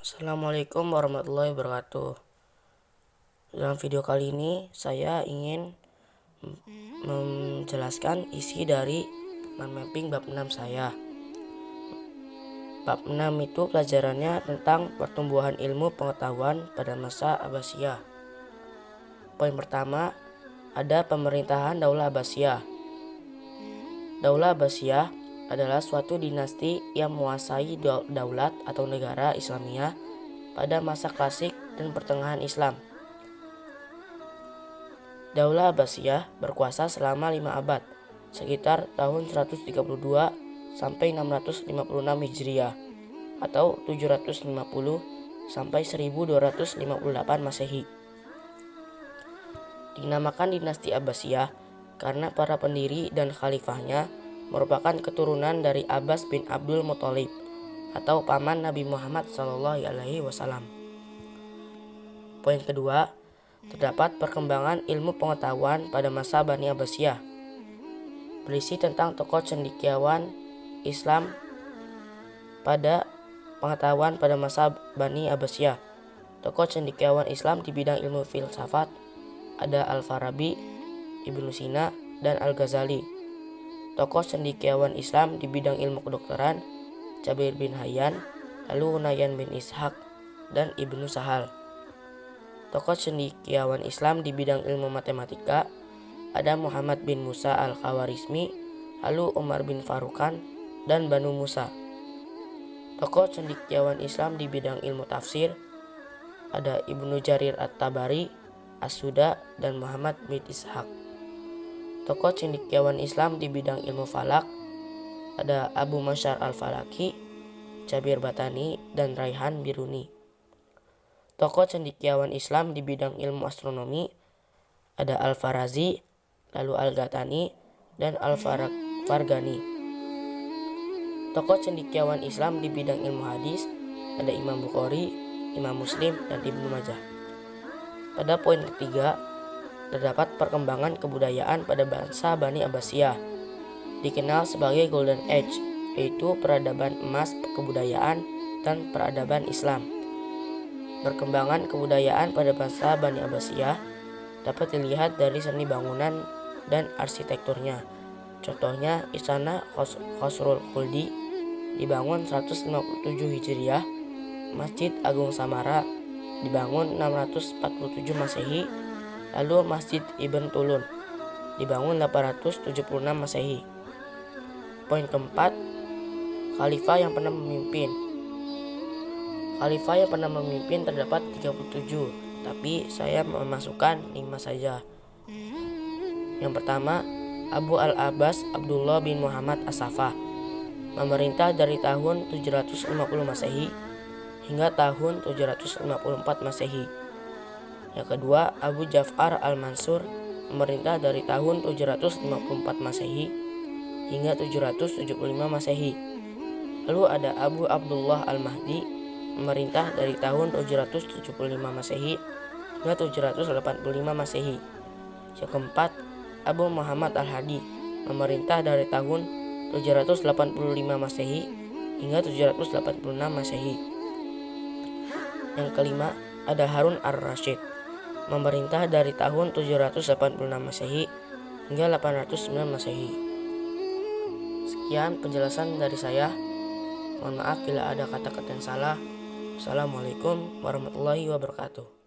Assalamualaikum warahmatullahi wabarakatuh. Dalam video kali ini saya ingin menjelaskan isi dari mind mapping bab 6 saya. Bab 6 itu pelajarannya tentang pertumbuhan ilmu pengetahuan pada masa Abbasiyah. Poin pertama, ada pemerintahan Daulah Abbasiyah. Daulah Abbasiyah adalah suatu dinasti yang menguasai daulat atau negara Islamiyah pada masa klasik dan pertengahan Islam. Daulah Abbasiyah berkuasa selama 5 abad, sekitar tahun 132 sampai 656 Hijriah atau 750 sampai 1258 Masehi. Dinamakan dinasti Abbasiyah karena para pendiri dan khalifahnya merupakan keturunan dari Abbas bin Abdul Muthalib atau paman Nabi Muhammad SAW. Poin kedua, terdapat perkembangan ilmu pengetahuan pada masa Bani Abbasiyah, berisi tentang tokoh cendekiawan Islam pada pengetahuan pada masa Bani Abbasiyah. Tokoh cendekiawan Islam di bidang ilmu filsafat ada Al-Farabi, Ibnu Sina, dan Al-Ghazali. Tokoh cendekiawan Islam di bidang ilmu kedokteran Jabir bin Hayyan, lalu Hunayan bin Ishaq, dan Ibnu Sahal. Tokoh cendekiawan Islam di bidang ilmu matematika ada Muhammad bin Musa al-Khawarizmi, lalu Umar bin Farukan, dan Banu Musa. Tokoh cendekiawan Islam di bidang ilmu tafsir ada Ibnu Jarir at-Tabari, As-Suda, dan Muhammad bin Ishaq. Tokoh cendekiawan Islam di bidang ilmu falak ada Abu Masyar al-Falaki, Jabir Batani, dan Raihan Biruni. Tokoh cendekiawan Islam di bidang ilmu astronomi ada Al-Farazi, lalu Al-Ghatani, dan Al-Fargani. Tokoh cendekiawan Islam di bidang ilmu hadis ada Imam Bukhari, Imam Muslim, dan Ibnu Majah. Pada poin ketiga, terdapat perkembangan kebudayaan pada bangsa Bani Abbasiyah, dikenal sebagai Golden Age, yaitu peradaban emas kebudayaan dan peradaban Islam. Perkembangan kebudayaan pada bangsa Bani Abbasiyah dapat dilihat dari seni bangunan dan arsitekturnya. Contohnya, Istana Khosrul Khuldi dibangun 157 Hijriah, Masjid Agung Samara dibangun 647 Masehi, lalu Masjid Ibn Tulun dibangun 876 Masehi. Poin keempat, Khalifah yang pernah memimpin. Khalifah yang pernah memimpin terdapat 37, tapi saya memasukkan 5 saja. Yang pertama, Abu al-Abbas Abdullah bin Muhammad As-Saffah, memerintah dari tahun 750 Masehi hingga tahun 754 Masehi. Yang kedua, Abu Ja'far al-Mansur, memerintah dari tahun 754 Masehi hingga 775 Masehi. Lalu ada Abu Abdullah al-Mahdi, memerintah dari tahun 775 Masehi hingga 785 Masehi. Yang keempat, Abu Muhammad al-Hadi, memerintah dari tahun 785 Masehi hingga 786 Masehi. Yang kelima, ada Harun ar-Rasyid, memerintah dari tahun 786 Masehi hingga 809 Masehi. Sekian penjelasan dari saya. Mohon maaf bila ada kata-kata yang salah. Assalamualaikum warahmatullahi wabarakatuh.